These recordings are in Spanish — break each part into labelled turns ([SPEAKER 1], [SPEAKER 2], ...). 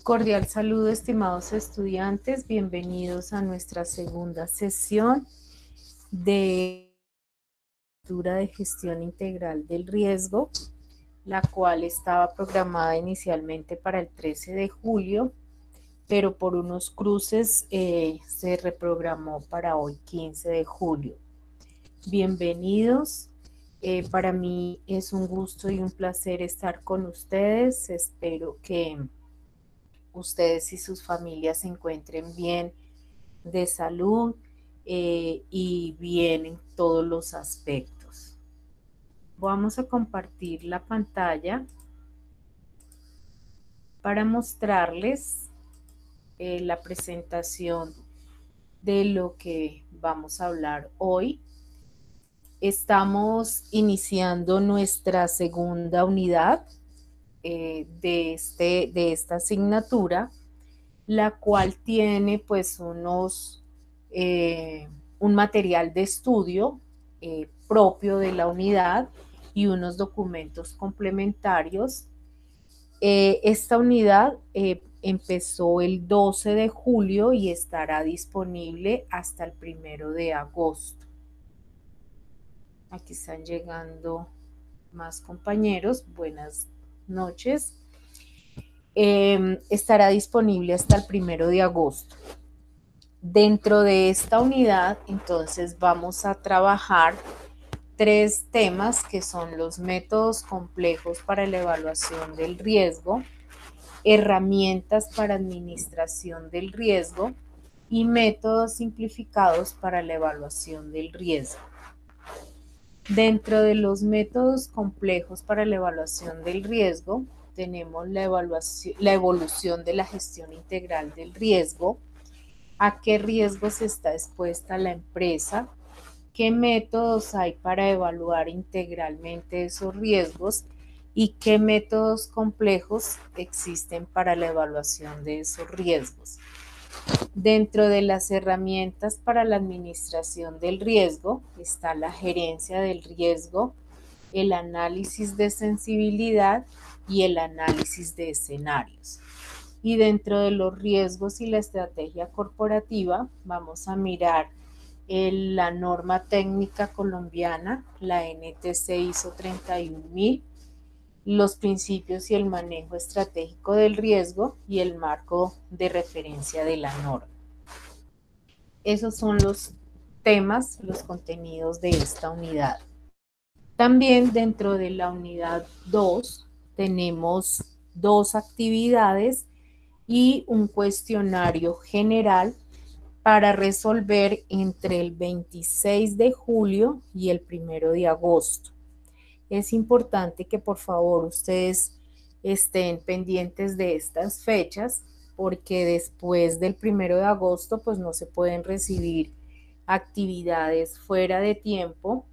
[SPEAKER 1] Cordial saludo, estimados estudiantes. Bienvenidos a nuestra segunda sesión de lectura de gestión integral del riesgo, la cual estaba programada inicialmente para el 13 de julio, pero por unos cruces se reprogramó para hoy, 15 de julio. Bienvenidos. Para mí es un gusto y un placer estar con ustedes. Espero que ustedes y sus familias se encuentren bien de salud y bien en todos los aspectos. Vamos a compartir la pantalla para mostrarles la presentación de lo que vamos a hablar hoy. Estamos iniciando nuestra segunda unidad de esta asignatura, la cual tiene pues un material de estudio propio de la unidad y unos documentos complementarios. Esta unidad empezó el 12 de julio y estará disponible hasta el 1 de agosto. Aquí están llegando más compañeros. Buenas noches. Estará disponible hasta el 1 de agosto. Dentro de esta unidad, entonces, vamos a trabajar 3 temas que son los métodos complejos para la evaluación del riesgo, herramientas para administración del riesgo y métodos simplificados para la evaluación del riesgo. Dentro de los métodos complejos para la evaluación del riesgo, tenemos la evolución de la gestión integral del riesgo, a qué riesgos está expuesta la empresa, qué métodos hay para evaluar integralmente esos riesgos y qué métodos complejos existen para la evaluación de esos riesgos. Dentro de las herramientas para la administración del riesgo está la gerencia del riesgo, el análisis de sensibilidad y el análisis de escenarios. Y dentro de los riesgos y la estrategia corporativa vamos a mirar la norma técnica colombiana, la NTC ISO 31000, los principios y el manejo estratégico del riesgo y el marco de referencia de la norma. Esos son los temas, los contenidos de esta unidad. También dentro de la unidad 2 tenemos 2 actividades y un cuestionario general para resolver entre el 26 de julio y el 1 de agosto. Es importante que por favor ustedes estén pendientes de estas fechas porque después del 1 de agosto pues no se pueden recibir actividades fuera de tiempo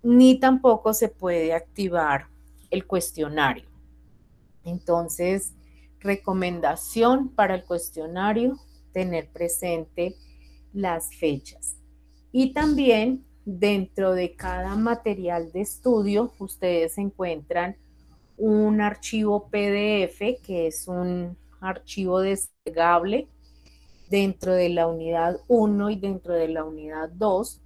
[SPEAKER 1] ni tampoco se puede activar el cuestionario. Entonces, recomendación para el cuestionario, tener presente las fechas. Y también dentro de cada material de estudio, ustedes encuentran un archivo PDF, que es un archivo descargable dentro de la unidad 1 y dentro de la unidad 2.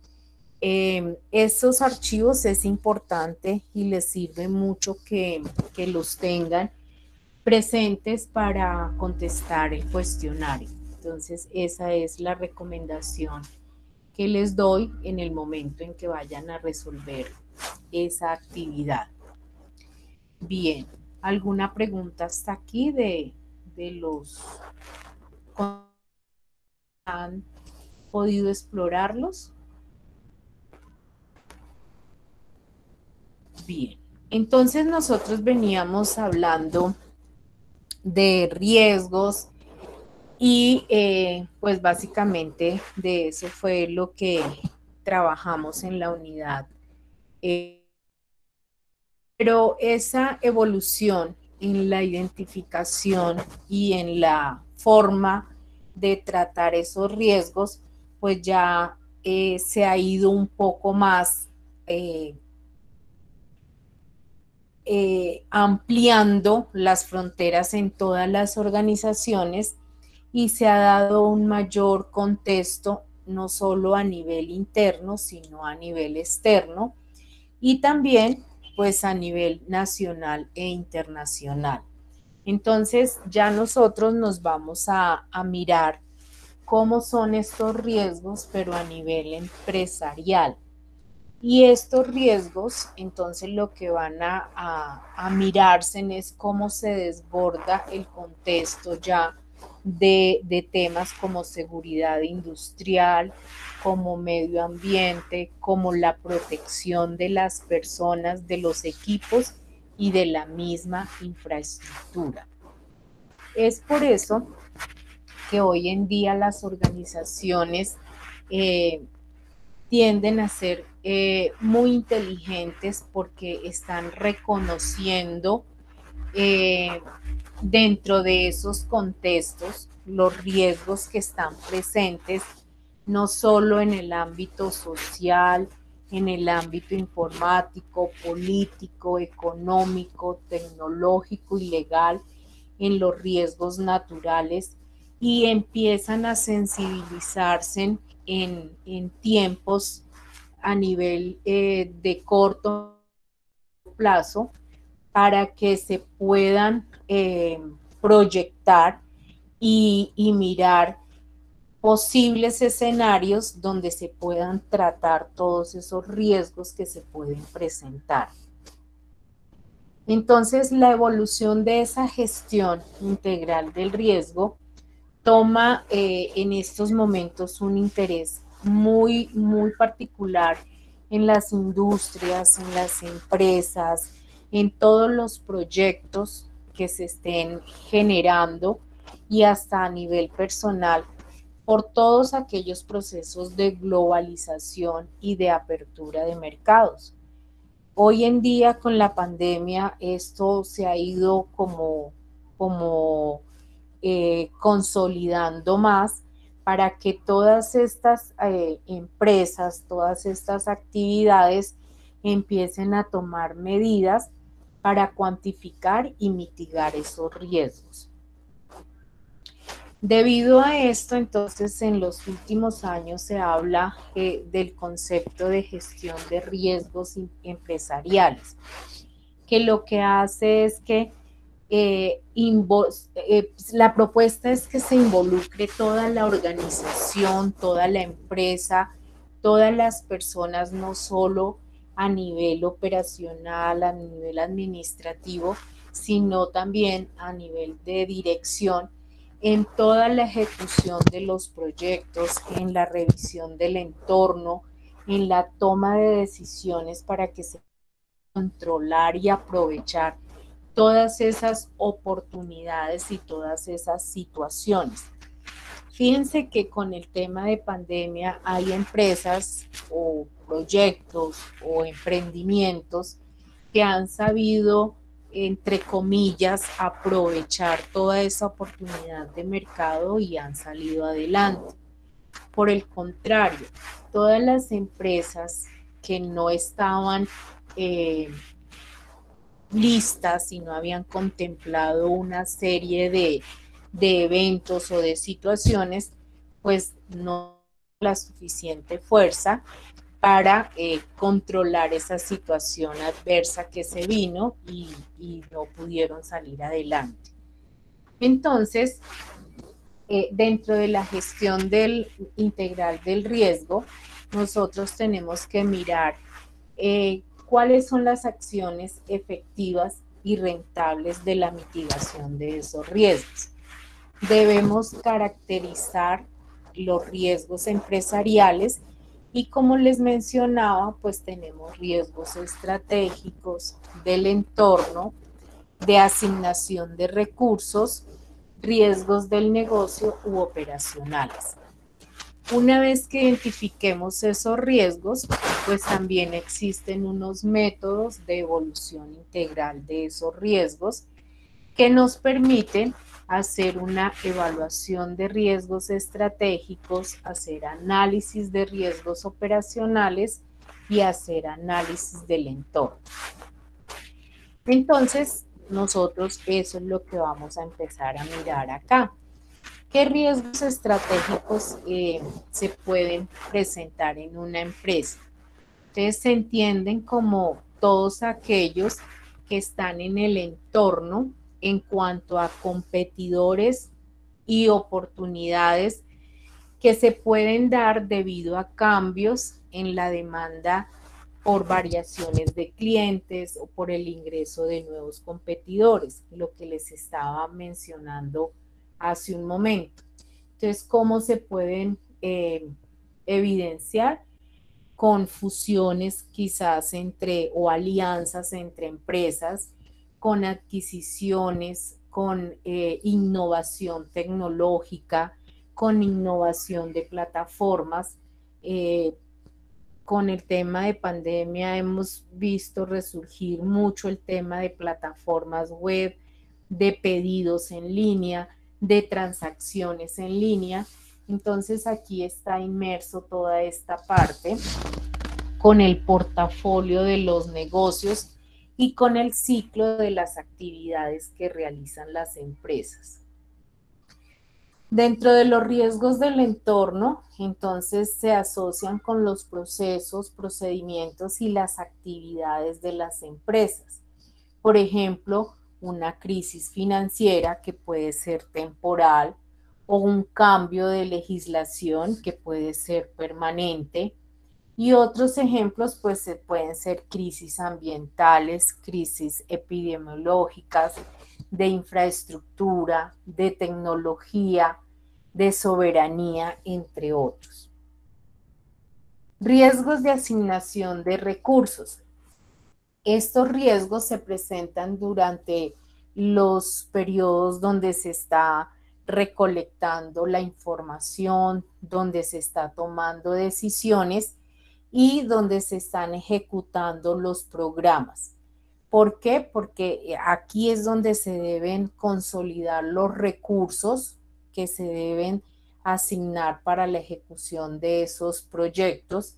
[SPEAKER 1] Estos archivos es importante y les sirve mucho que los tengan presentes para contestar el cuestionario. Entonces, esa es la recomendación que les doy en el momento en que vayan a resolver esa actividad. Bien, ¿alguna pregunta hasta aquí de los que han podido explorarlos? Bien, entonces nosotros veníamos hablando de riesgos y pues básicamente de eso fue lo que trabajamos en la unidad. Pero esa evolución en la identificación y en la forma de tratar esos riesgos, pues ya se ha ido un poco más ampliando las fronteras en todas las organizaciones y se ha dado un mayor contexto no solo a nivel interno, sino a nivel externo y también pues a nivel nacional e internacional. Entonces ya nosotros nos vamos a mirar cómo son estos riesgos, pero a nivel empresarial. Y estos riesgos, entonces lo que van a mirarse es cómo se desborda el contexto ya de temas como seguridad industrial, como medio ambiente, como la protección de las personas, de los equipos y de la misma infraestructura. Es por eso que hoy en día las organizaciones tienden a ser muy inteligentes porque están reconociendo dentro de esos contextos los riesgos que están presentes, no solo en el ámbito social, en el ámbito informático, político, económico, tecnológico y legal, en los riesgos naturales y empiezan a sensibilizarse en tiempos a nivel de corto plazo para que se puedan proyectar y mirar posibles escenarios donde se puedan tratar todos esos riesgos que se pueden presentar. Entonces, la evolución de esa gestión integral del riesgo toma en estos momentos un interés muy, muy particular en las industrias, en las empresas, en todos los proyectos que se estén generando y hasta a nivel personal por todos aquellos procesos de globalización y de apertura de mercados. Hoy en día con la pandemia esto se ha ido como consolidando más para que todas estas empresas, todas estas actividades empiecen a tomar medidas para cuantificar y mitigar esos riesgos. Debido a esto, entonces, en los últimos años se habla del concepto de gestión de riesgos empresariales, que lo que hace es que la propuesta es que se involucre toda la organización, toda la empresa, todas las personas, no solo a nivel operacional, a nivel administrativo, sino también a nivel de dirección en toda la ejecución de los proyectos, en la revisión del entorno, en la toma de decisiones para que se controlar y aprovechar todas esas oportunidades y todas esas situaciones. Fíjense que con el tema de pandemia hay empresas o proyectos o emprendimientos que han sabido, entre comillas, aprovechar toda esa oportunidad de mercado y han salido adelante. Por el contrario, todas las empresas que no estaban listas y no habían contemplado una serie de eventos o de situaciones, pues no la suficiente fuerza para controlar esa situación adversa que se vino y no pudieron salir adelante. Entonces, dentro de la gestión integral del riesgo, nosotros tenemos que mirar cuáles son las acciones efectivas y rentables de la mitigación de esos riesgos. Debemos caracterizar los riesgos empresariales y como les mencionaba, pues tenemos riesgos estratégicos del entorno, de asignación de recursos, riesgos del negocio u operacionales. Una vez que identifiquemos esos riesgos, pues también existen unos métodos de evolución integral de esos riesgos que nos permiten hacer una evaluación de riesgos estratégicos, hacer análisis de riesgos operacionales y hacer análisis del entorno. Entonces, nosotros eso es lo que vamos a empezar a mirar acá. ¿Qué riesgos estratégicos se pueden presentar en una empresa? Entonces se entienden como todos aquellos que están en el entorno en cuanto a competidores y oportunidades que se pueden dar debido a cambios en la demanda por variaciones de clientes o por el ingreso de nuevos competidores, lo que les estaba mencionando hace un momento. Entonces, ¿cómo se pueden evidenciar? Con fusiones quizás entre o alianzas entre empresas, con adquisiciones, con innovación tecnológica, con innovación de plataformas. Con el tema de pandemia hemos visto resurgir mucho el tema de plataformas web, de pedidos en línea, de transacciones en línea. Entonces aquí está inmerso toda esta parte con el portafolio de los negocios y con el ciclo de las actividades que realizan las empresas. Dentro de los riesgos del entorno, entonces se asocian con los procesos, procedimientos y las actividades de las empresas. Por ejemplo, una crisis financiera que puede ser temporal o un cambio de legislación que puede ser permanente. Y otros ejemplos pues pueden ser crisis ambientales, crisis epidemiológicas, de infraestructura, de tecnología, de soberanía, entre otros. Riesgos de asignación de recursos. Estos riesgos se presentan durante los periodos donde se está recolectando la información, donde se está tomando decisiones y donde se están ejecutando los programas. ¿Por qué? Porque aquí es donde se deben consolidar los recursos que se deben asignar para la ejecución de esos proyectos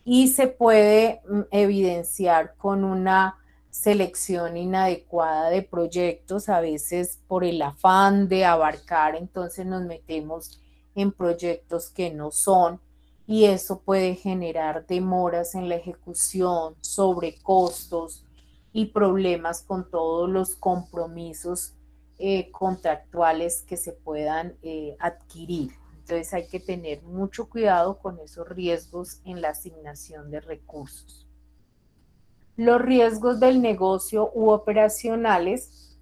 [SPEAKER 1] y se puede evidenciar con una selección inadecuada de proyectos, a veces por el afán de abarcar, entonces nos metemos en proyectos que no son y eso puede generar demoras en la ejecución, sobrecostos y problemas con todos los compromisos contractuales que se puedan adquirir. Entonces hay que tener mucho cuidado con esos riesgos en la asignación de recursos. Los riesgos del negocio u operacionales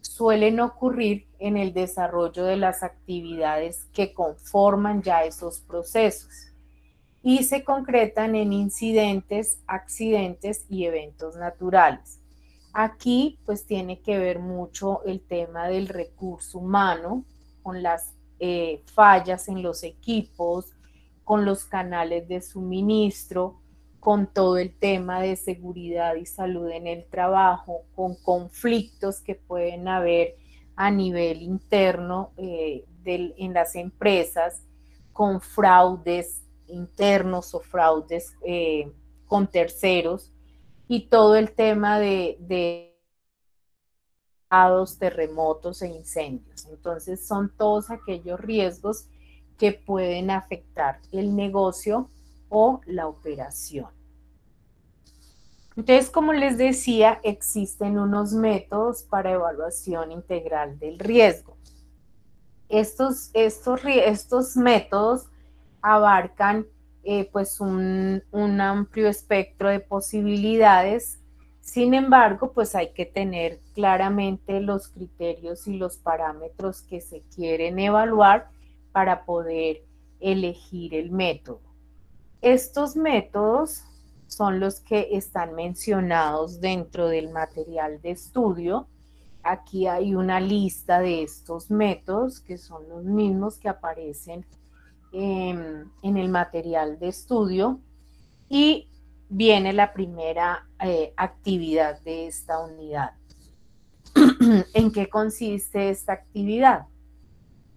[SPEAKER 1] suelen ocurrir en el desarrollo de las actividades que conforman ya esos procesos y se concretan en incidentes, accidentes y eventos naturales. Aquí pues tiene que ver mucho el tema del recurso humano con las fallas en los equipos, con los canales de suministro, con todo el tema de seguridad y salud en el trabajo, con conflictos que pueden haber a nivel interno en las empresas, con fraudes internos o fraudes con terceros y todo el tema de terremotos e incendios. Entonces son todos aquellos riesgos que pueden afectar el negocio o la operación. Entonces, como les decía, existen unos métodos para evaluación integral del riesgo. Estos métodos abarcan pues un amplio espectro de posibilidades. Sin embargo, pues hay que tener claramente los criterios y los parámetros que se quieren evaluar para poder elegir el método. Estos métodos son los que están mencionados dentro del material de estudio. Aquí hay una lista de estos métodos que son los mismos que aparecen en el material de estudio y viene la primera actividad de esta unidad. ¿En qué consiste esta actividad?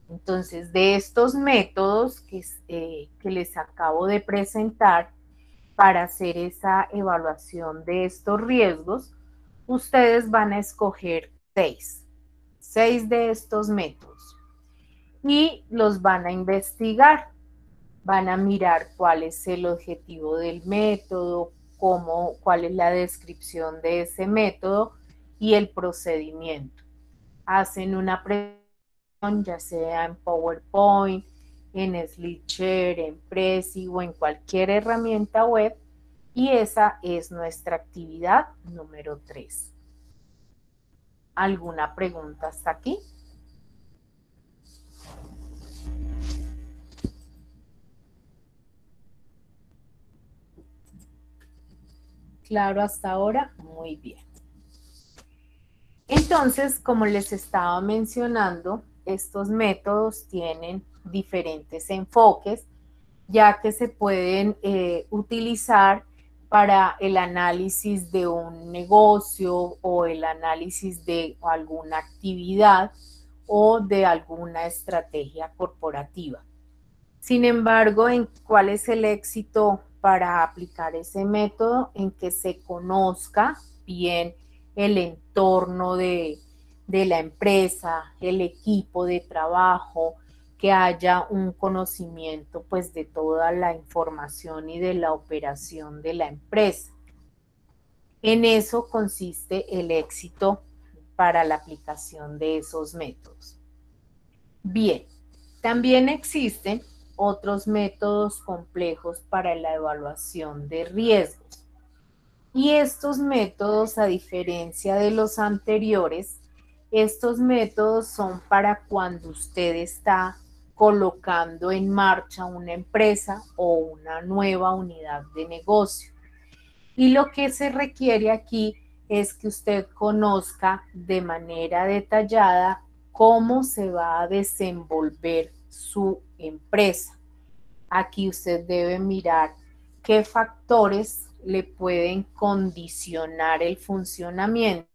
[SPEAKER 1] Entonces, de estos métodos que les acabo de presentar para hacer esa evaluación de estos riesgos, ustedes van a escoger seis de estos métodos y los van a investigar. Van a mirar cuál es el objetivo del método, cuál es la descripción de ese método y el procedimiento. Hacen una presentación, ya sea en PowerPoint, en SlideShare, en Prezi o en cualquier herramienta web, y esa es nuestra actividad número 3. ¿Alguna pregunta hasta aquí? Claro, hasta ahora, muy bien. Entonces, como les estaba mencionando, estos métodos tienen diferentes enfoques, ya que se pueden utilizar para el análisis de un negocio o el análisis de alguna actividad o de alguna estrategia corporativa. Sin embargo, ¿cuál es el éxito para aplicar ese método? En que se conozca bien el entorno de la empresa, el equipo de trabajo, que haya un conocimiento pues de toda la información y de la operación de la empresa. En eso consiste el éxito para la aplicación de esos métodos. Bien, también existen otros métodos complejos para la evaluación de riesgos. Y estos métodos, a diferencia de los anteriores, estos métodos son para cuando usted está colocando en marcha una empresa o una nueva unidad de negocio. Y lo que se requiere aquí es que usted conozca de manera detallada cómo se va a desenvolver su empresa. Aquí usted debe mirar qué factores le pueden condicionar el funcionamiento.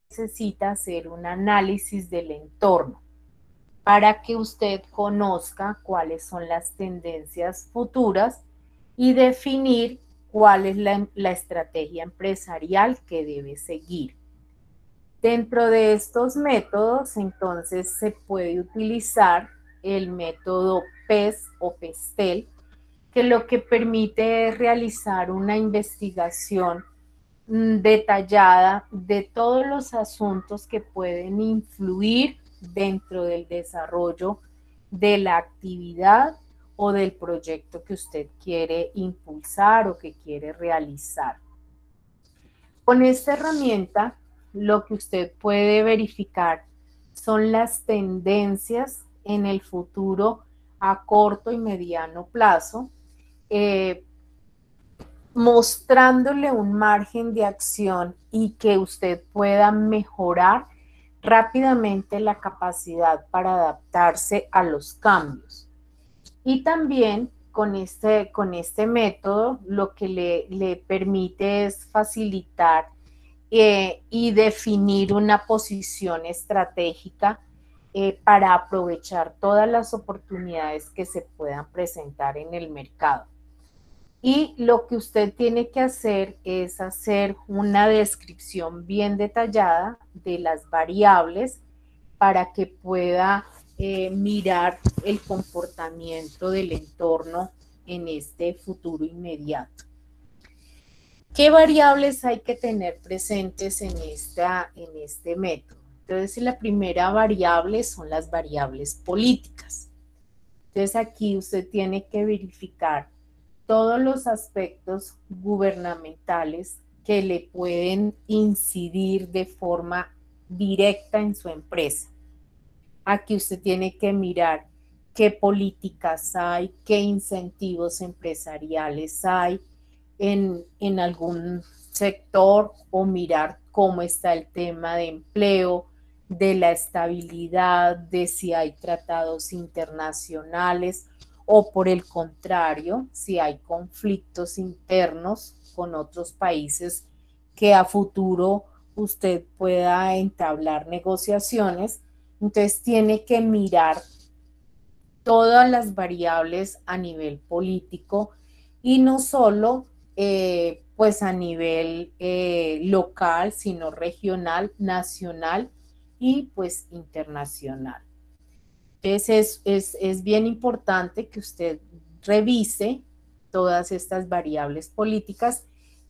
[SPEAKER 1] Necesita hacer un análisis del entorno para que usted conozca cuáles son las tendencias futuras y definir cuál es la estrategia empresarial que debe seguir. Dentro de estos métodos, entonces, se puede utilizar el método PES o PESTEL, que lo que permite es realizar una investigación detallada de todos los asuntos que pueden influir dentro del desarrollo de la actividad o del proyecto que usted quiere impulsar o que quiere realizar. Con esta herramienta, lo que usted puede verificar son las tendencias en el futuro a corto y mediano plazo, mostrándole un margen de acción y que usted pueda mejorar rápidamente la capacidad para adaptarse a los cambios. Y también con este método lo que le permite es facilitar y definir una posición estratégica para aprovechar todas las oportunidades que se puedan presentar en el mercado. Y lo que usted tiene que hacer es hacer una descripción bien detallada de las variables para que pueda mirar el comportamiento del entorno en este futuro inmediato. ¿Qué variables hay que tener presentes en este método? Entonces, la primera variable son las variables políticas. Entonces, aquí usted tiene que verificar todos los aspectos gubernamentales que le pueden incidir de forma directa en su empresa. Aquí usted tiene que mirar qué políticas hay, qué incentivos empresariales hay en algún sector, o mirar cómo está el tema de empleo, de la estabilidad, de si hay tratados internacionales o por el contrario, si hay conflictos internos con otros países que a futuro usted pueda entablar negociaciones. Entonces tiene que mirar todas las variables a nivel político y no solo pues a nivel local, sino regional, nacional y pues internacional. Entonces es bien importante que usted revise todas estas variables políticas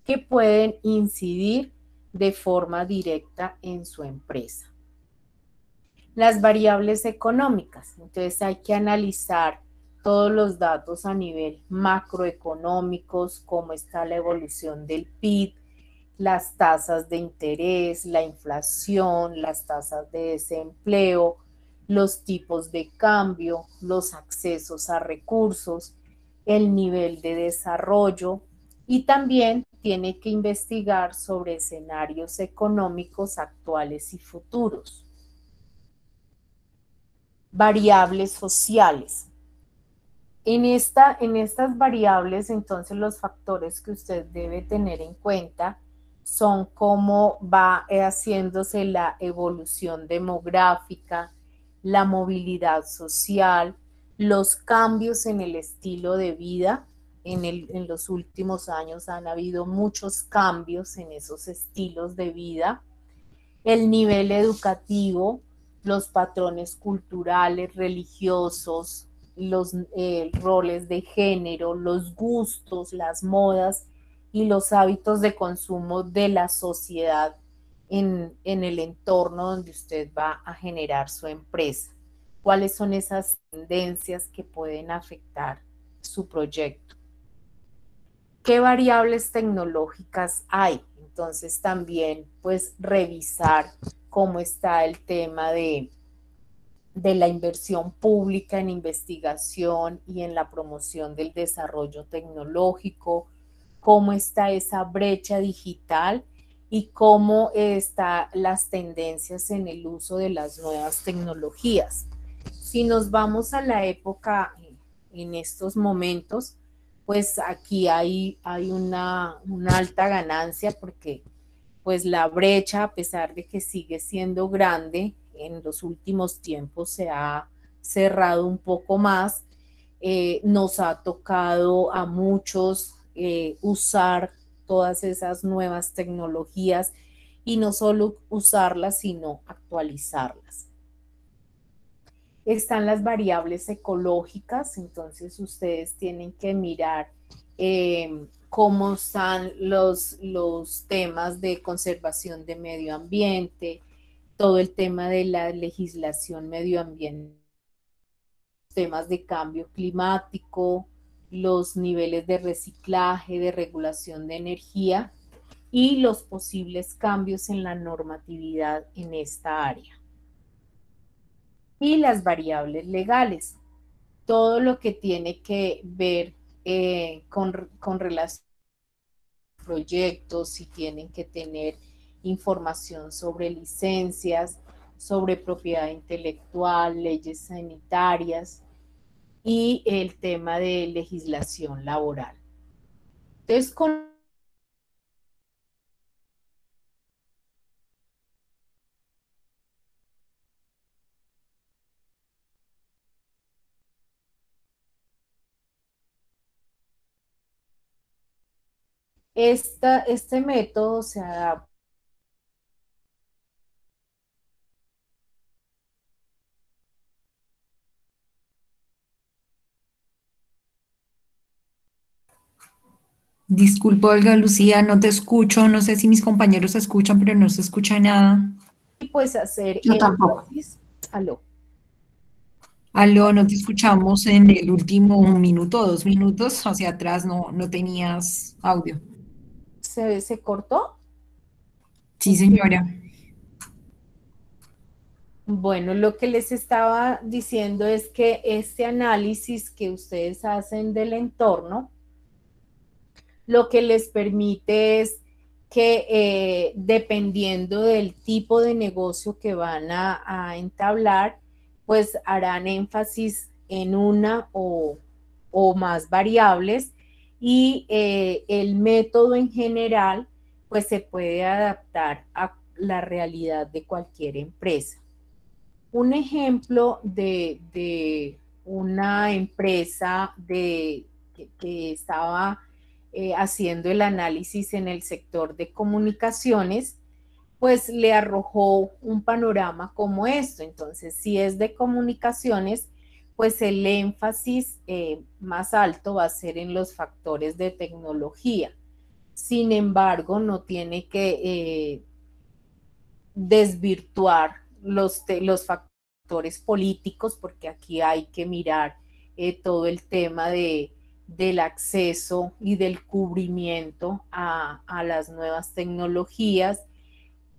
[SPEAKER 1] que pueden incidir de forma directa en su empresa. Las variables económicas, entonces hay que analizar todos los datos a nivel macroeconómicos, cómo está la evolución del PIB, las tasas de interés, la inflación, las tasas de desempleo, los tipos de cambio, los accesos a recursos, el nivel de desarrollo y también tiene que investigar sobre escenarios económicos actuales y futuros. Variables sociales. En estas variables, entonces, los factores que usted debe tener en cuenta son cómo va haciéndose la evolución demográfica, la movilidad social, los cambios en el estilo de vida. En los últimos años han habido muchos cambios en esos estilos de vida, el nivel educativo, los patrones culturales, religiosos, los roles de género, los gustos, las modas y los hábitos de consumo de la sociedad en el entorno donde usted va a generar su empresa. ¿Cuáles son esas tendencias que pueden afectar su proyecto? ¿Qué variables tecnológicas hay? Entonces también pues revisar cómo está el tema de la inversión pública en investigación y en la promoción del desarrollo tecnológico, cómo está esa brecha digital y cómo están las tendencias en el uso de las nuevas tecnologías. Si nos vamos a la época en estos momentos, pues aquí hay una alta ganancia porque pues la brecha, a pesar de que sigue siendo grande, en los últimos tiempos se ha cerrado un poco más. Nos ha tocado a muchos usar todas esas nuevas tecnologías y no solo usarlas, sino actualizarlas. Están las variables ecológicas, entonces ustedes tienen que mirar cómo están los temas de conservación de medio ambiente, todo el tema de la legislación medioambiental, temas de cambio climático, los niveles de reciclaje, de regulación de energía y los posibles cambios en la normatividad en esta área. Y las variables legales, todo lo que tiene que ver con relación a proyectos, si tienen que tener información sobre licencias, sobre propiedad intelectual, leyes sanitarias y el tema de legislación laboral. Entonces, con este método se adapta.
[SPEAKER 2] Disculpa, Olga Lucía, no te escucho. No sé si mis compañeros se escuchan, pero no se escucha nada.
[SPEAKER 1] Y pues hacer
[SPEAKER 3] Yo tampoco.
[SPEAKER 1] énfasis, aló,
[SPEAKER 2] Aló, no te escuchamos en el último 1 minuto, 2 minutos. Hacia atrás no tenías audio.
[SPEAKER 1] se cortó.
[SPEAKER 2] Sí, señora.
[SPEAKER 1] Bueno, lo que les estaba diciendo es que este análisis que ustedes hacen del entorno, lo que les permite es que dependiendo del tipo de negocio que van a entablar, pues harán énfasis en una o más variables y el método en general pues se puede adaptar a la realidad de cualquier empresa. Un ejemplo de una empresa que estaba haciendo el análisis en el sector de comunicaciones, pues le arrojó un panorama como esto. Entonces, si es de comunicaciones, pues el énfasis más alto va a ser en los factores de tecnología. Sin embargo, no tiene que desvirtuar los factores políticos, porque aquí hay que mirar todo el tema del acceso y del cubrimiento a las nuevas tecnologías,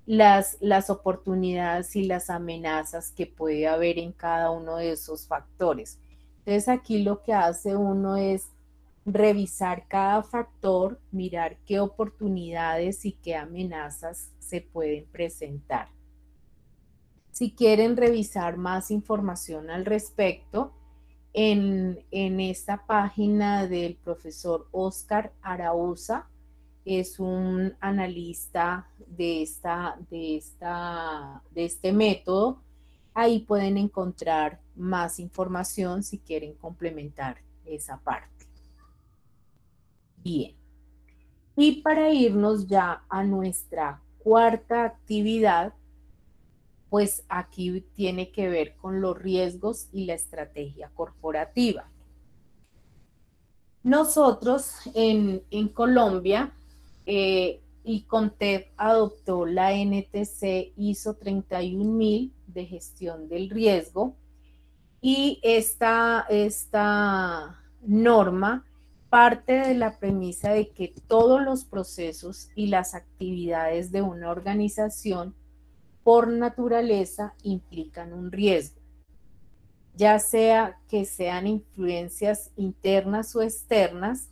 [SPEAKER 1] las oportunidades y las amenazas que puede haber en cada uno de esos factores. Entonces aquí lo que hace uno es revisar cada factor, mirar qué oportunidades y qué amenazas se pueden presentar. Si quieren revisar más información al respecto, en esta página del profesor Oscar Arauza, es un analista de este método. Ahí pueden encontrar más información si quieren complementar esa parte. Bien. Y para irnos ya a nuestra cuarta actividad, pues aquí tiene que ver con los riesgos y la estrategia corporativa. Nosotros en Colombia, ICONTEP adoptó la NTC ISO 31000 de gestión del riesgo, y esta norma parte de la premisa de que todos los procesos y las actividades de una organización por naturaleza implican un riesgo, ya sea que sean influencias internas o externas,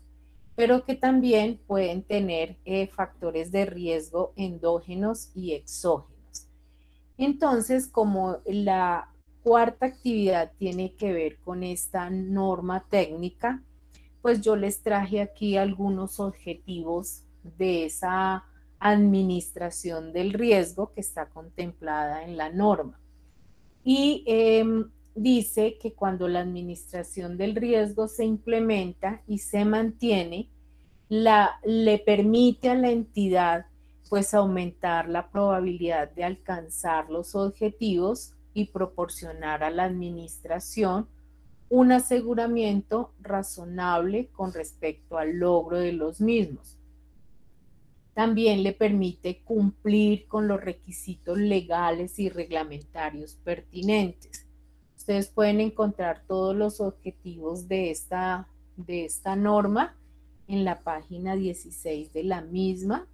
[SPEAKER 1] pero que también pueden tener factores de riesgo endógenos y exógenos. Entonces, como la cuarta actividad tiene que ver con esta norma técnica, pues yo les traje aquí algunos objetivos de esa administración del riesgo que está contemplada en la norma. Y dice que cuando la administración del riesgo se implementa y se mantiene, le permite a la entidad pues aumentar la probabilidad de alcanzar los objetivos y proporcionar a la administración un aseguramiento razonable con respecto al logro de los mismos. También le permite cumplir con los requisitos legales y reglamentarios pertinentes. Ustedes pueden encontrar todos los objetivos de esta norma en la página 16 de la misma.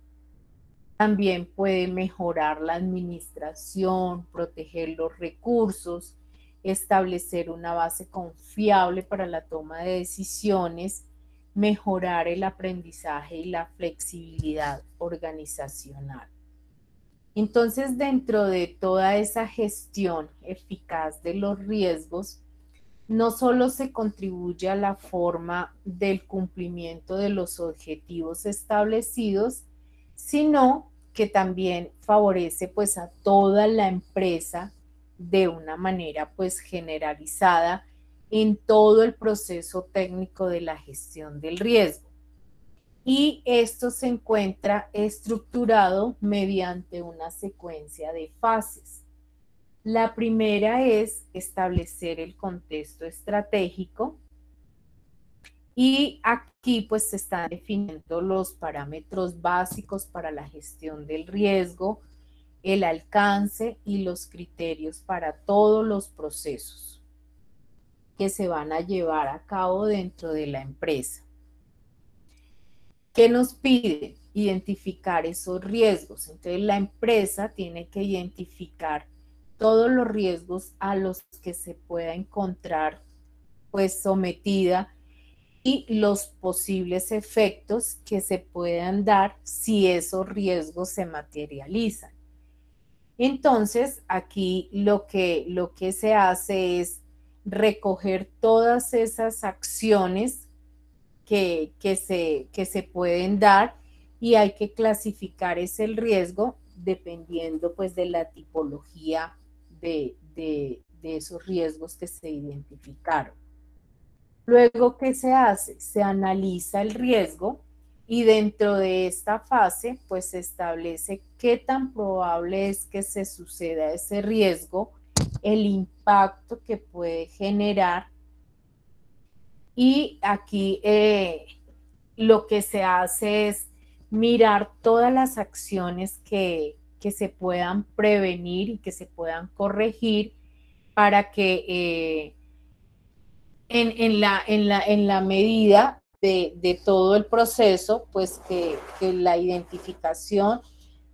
[SPEAKER 1] También puede mejorar la administración, proteger los recursos, establecer una base confiable para la toma de decisiones, mejorar el aprendizaje y la flexibilidad organizacional. Entonces, dentro de toda esa gestión eficaz de los riesgos, no solo se contribuye a la forma del cumplimiento de los objetivos establecidos, sino que también favorece pues a toda la empresa de una manera pues generalizada en todo el proceso técnico de la gestión del riesgo. Y esto se encuentra estructurado mediante una secuencia de fases. La primera es establecer el contexto estratégico, y aquí pues se están definiendo los parámetros básicos para la gestión del riesgo, el alcance y los criterios para todos los procesos que se van a llevar a cabo dentro de la empresa. ¿Qué nos pide? Identificar esos riesgos. Entonces la empresa tiene que identificar todos los riesgos a los que se pueda encontrar pues sometida y los posibles efectos que se puedan dar si esos riesgos se materializan. Entonces, aquí lo que se hace es recoger todas esas acciones que se pueden dar, y hay que clasificar ese riesgo dependiendo pues de la tipología de esos riesgos que se identificaron. Luego, ¿qué se hace? Se analiza el riesgo Y dentro de esta fase, pues se establece qué tan probable es que se suceda ese riesgo, el impacto que puede generar. Y aquí lo que se hace es mirar todas las acciones que se puedan prevenir y que se puedan corregir para que en la medida de todo el proceso, pues que la identificación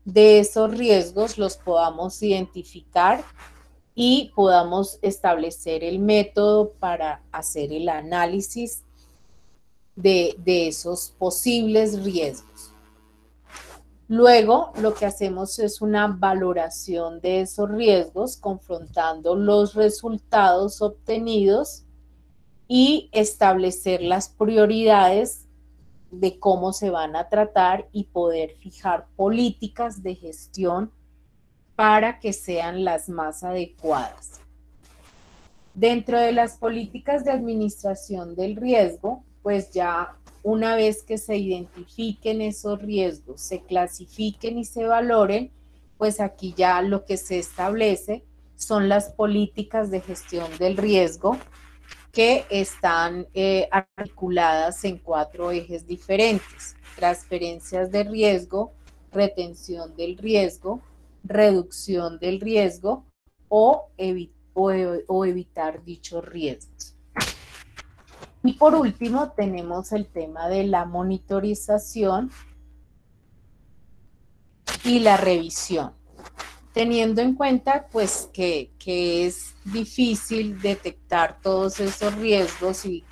[SPEAKER 1] de esos riesgos los podamos identificar y podamos establecer el método para hacer el análisis de esos posibles riesgos. Luego, lo que hacemos es una valoración de esos riesgos, confrontando los resultados obtenidos y establecer las prioridades de cómo se van a tratar y poder fijar políticas de gestión para que sean las más adecuadas. Dentro de las políticas de administración del riesgo, pues ya una vez que se identifiquen esos riesgos, se clasifiquen y se valoren, pues aquí ya lo que se establece son las políticas de gestión del riesgo que están articuladas en 4 ejes diferentes: transferencias de riesgo, retención del riesgo, reducción del riesgo o evitar dichos riesgos. Y por último tenemos el tema de la monitorización y la revisión, teniendo en cuenta pues que es difícil detectar todos esos riesgos y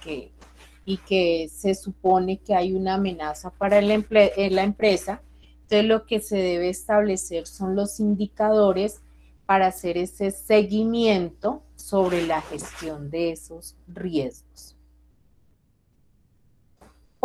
[SPEAKER 1] que se supone que hay una amenaza para la empresa. Entonces lo que se debe establecer son los indicadores para hacer ese seguimiento sobre la gestión de esos riesgos.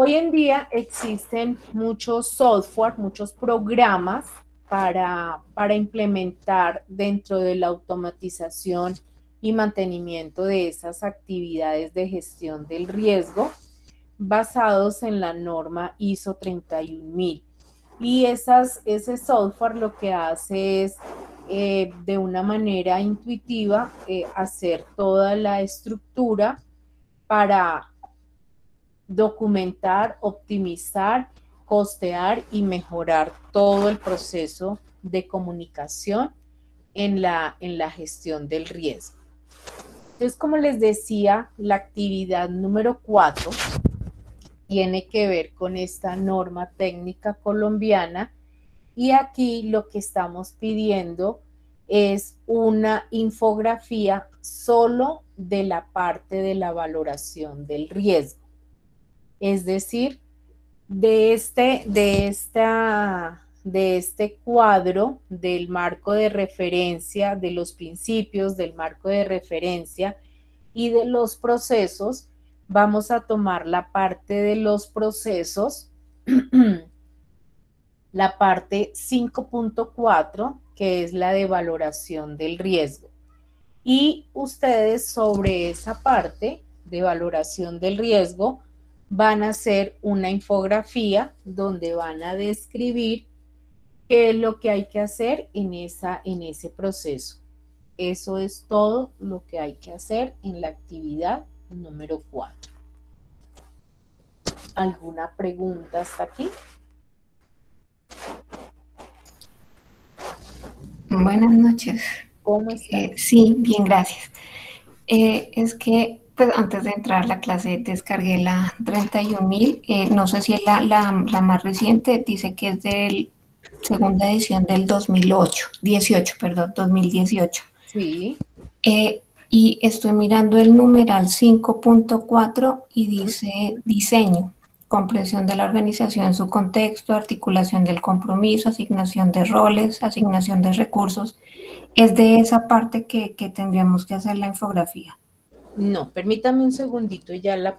[SPEAKER 1] Hoy en día existen muchos software, muchos programas para implementar dentro de la automatización y mantenimiento de esas actividades de gestión del riesgo, basados en la norma ISO 31000. Y ese software lo que hace es, de una manera intuitiva, hacer toda la estructura para documentar, optimizar, costear y mejorar todo el proceso de comunicación en la gestión del riesgo. Entonces, como les decía, la actividad número 4 tiene que ver con esta norma técnica colombiana, y aquí lo que estamos pidiendo es una infografía solo de la parte de la valoración del riesgo. Es decir, de este cuadro del marco de referencia, de los principios del marco de referencia y de los procesos, vamos a tomar la parte de los procesos, la parte 5.4, que es la de valoración del riesgo. Y ustedes sobre esa parte de valoración del riesgo van a hacer una infografía donde van a describir qué es lo que hay que hacer en ese proceso. Eso es todo lo que hay que hacer en la actividad número 4. ¿Alguna pregunta hasta aquí?
[SPEAKER 2] Buenas noches.
[SPEAKER 1] ¿Cómo estás?
[SPEAKER 2] Sí, bien, gracias. Es que pues antes de entrar a la clase descargué la 31000, no sé si es la más reciente, dice que es de segunda edición del 2018.
[SPEAKER 1] Sí.
[SPEAKER 2] Y estoy mirando el numeral 5.4 y dice diseño, comprensión de la organización en su contexto, articulación del compromiso, asignación de roles, asignación de recursos. Es de esa parte que tendríamos que hacer la infografía.
[SPEAKER 1] No, permítame un segundito y ya la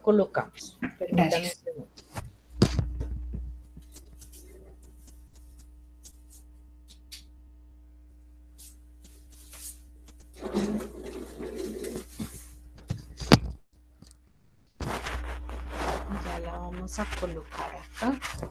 [SPEAKER 1] colocamos. Permítame
[SPEAKER 2] Gracias.
[SPEAKER 1] un segundo. Ya la vamos a colocar aquí. Arca.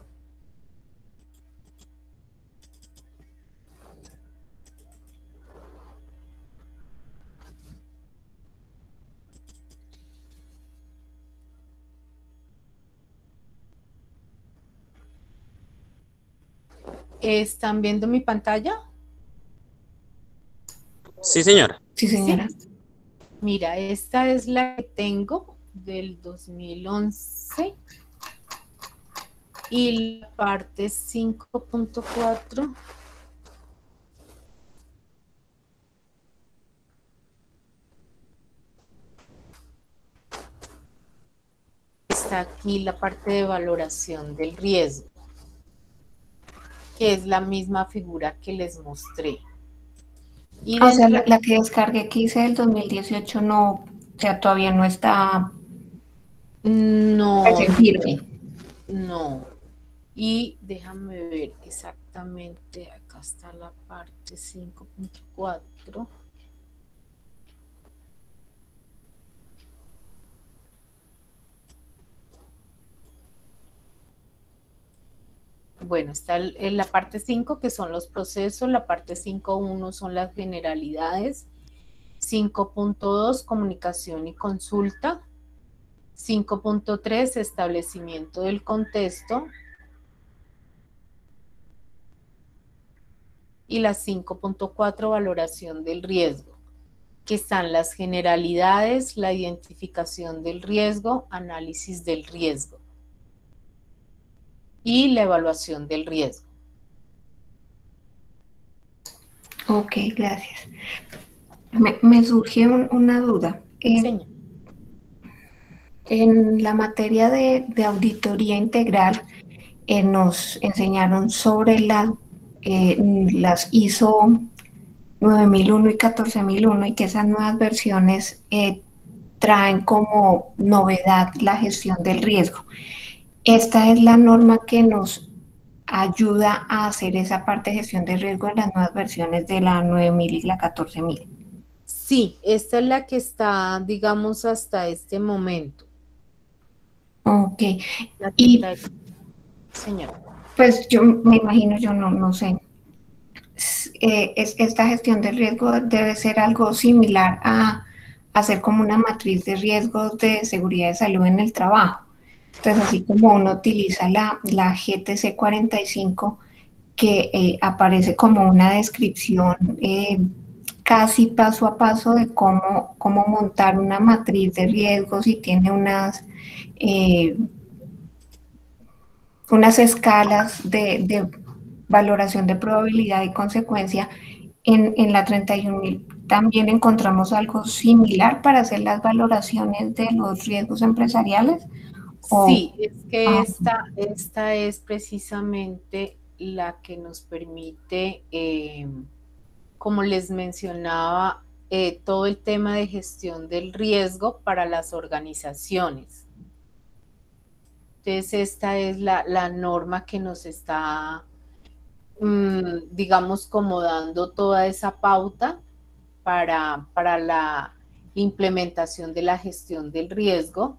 [SPEAKER 1] ¿Están viendo mi pantalla?
[SPEAKER 3] Sí, señora.
[SPEAKER 2] Sí, señora.
[SPEAKER 1] Sí. Mira, esta es la que tengo del 2011 y la parte 5.4 está aquí la parte de valoración del riesgo, que es la misma figura que les mostré. Y
[SPEAKER 2] O sea,
[SPEAKER 1] dentro
[SPEAKER 2] la que descargué que hice del 2018 no, o sea, todavía no está
[SPEAKER 1] no,
[SPEAKER 2] en firme.
[SPEAKER 1] no. Y déjame ver exactamente, acá está la parte 5.4. Bueno, está en la parte 5 que son los procesos, la parte 5.1 son las generalidades, 5.2 comunicación y consulta, 5.3 establecimiento del contexto y la 5.4 valoración del riesgo, que están las generalidades, la identificación del riesgo, análisis del riesgo y la evaluación del riesgo.
[SPEAKER 2] Ok, gracias. Me surgió una duda.
[SPEAKER 1] Señor.
[SPEAKER 2] En la materia de auditoría integral nos enseñaron sobre las ISO 9001 y 14001 y que esas nuevas versiones traen como novedad la gestión del riesgo. Esta es la norma que nos ayuda a hacer esa parte de gestión de riesgo en las nuevas versiones de la 9000 y la 14000.
[SPEAKER 1] Sí, esta es la que está, digamos, hasta este momento.
[SPEAKER 2] Ok.
[SPEAKER 1] La que
[SPEAKER 2] Y
[SPEAKER 1] trae, señor.
[SPEAKER 2] pues yo me imagino, yo no sé. Esta gestión de riesgo debe ser algo similar a hacer como una matriz de riesgos de seguridad de salud en el trabajo. Entonces, así como uno utiliza la GTC 45, que aparece como una descripción casi paso a paso de cómo montar una matriz de riesgos y tiene unas escalas de valoración de probabilidad y consecuencia. En la 31.000 también encontramos algo similar para hacer las valoraciones de los riesgos empresariales.
[SPEAKER 1] Sí, es que esta es precisamente la que nos permite, como les mencionaba, todo el tema de gestión del riesgo para las organizaciones. Entonces, esta es la norma que nos está, digamos, como dando toda esa pauta para la implementación de la gestión del riesgo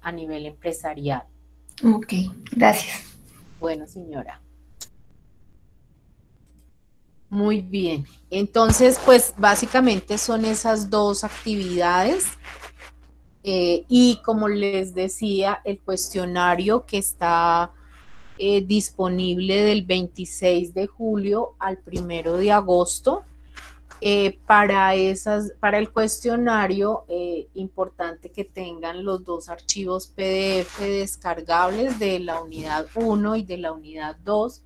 [SPEAKER 1] a nivel empresarial.
[SPEAKER 2] Ok, gracias.
[SPEAKER 1] Bueno, señora. Muy bien. Entonces, pues básicamente son esas dos actividades. Y como les decía, el cuestionario que está disponible del 26 de julio al 1 de agosto. Para el cuestionario, importante que tengan los dos archivos PDF descargables de la unidad 1 y de la unidad 2,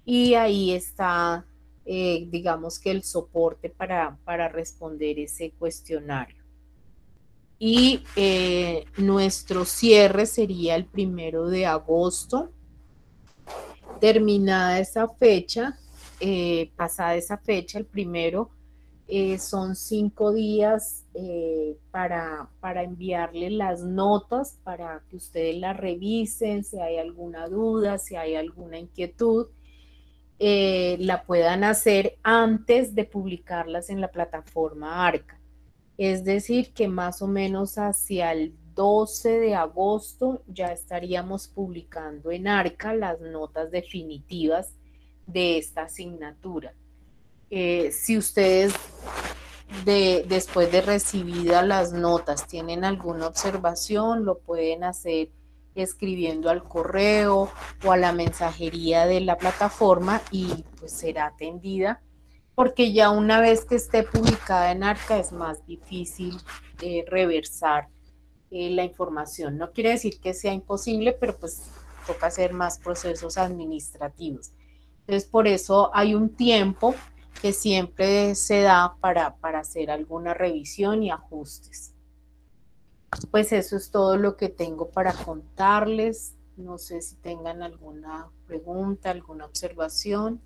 [SPEAKER 1] y ahí está, digamos que el soporte para responder ese cuestionario. Y nuestro cierre sería el 1 de agosto. Terminada esa fecha, pasada esa fecha, el primero, son 5 días para enviarle las notas, para que ustedes las revisen, si hay alguna duda, si hay alguna inquietud, la puedan hacer antes de publicarlas en la plataforma Arca. Es decir, que más o menos hacia el 12 de agosto ya estaríamos publicando en Arca las notas definitivas de esta asignatura. Si ustedes después de recibidas las notas tienen alguna observación, lo pueden hacer escribiendo al correo o a la mensajería de la plataforma y pues será atendida, porque ya una vez que esté publicada en Arca es más difícil reversar la información. No quiere decir que sea imposible, pero pues toca hacer más procesos administrativos. Entonces, por eso hay un tiempo que siempre se da para hacer alguna revisión y ajustes. Pues eso es todo lo que tengo para contarles. No sé si tengan alguna pregunta, alguna observación.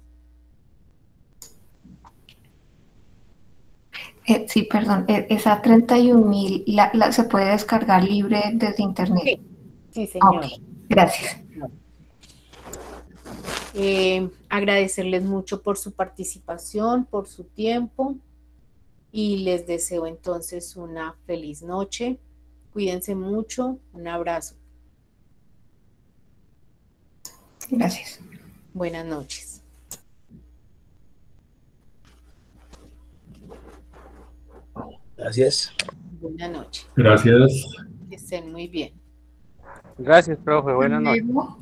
[SPEAKER 2] Sí, perdón, esa 31.000 se puede descargar libre desde internet.
[SPEAKER 1] Sí, sí, señora.
[SPEAKER 2] Okay, gracias.
[SPEAKER 1] Agradecerles mucho por su participación, por su tiempo y les deseo entonces una feliz noche. Cuídense mucho, un abrazo.
[SPEAKER 2] Gracias.
[SPEAKER 1] Buenas noches.
[SPEAKER 3] Gracias.
[SPEAKER 1] Buenas noches.
[SPEAKER 4] Gracias.
[SPEAKER 1] Que estén muy bien.
[SPEAKER 5] Gracias, profe. Buenas noches.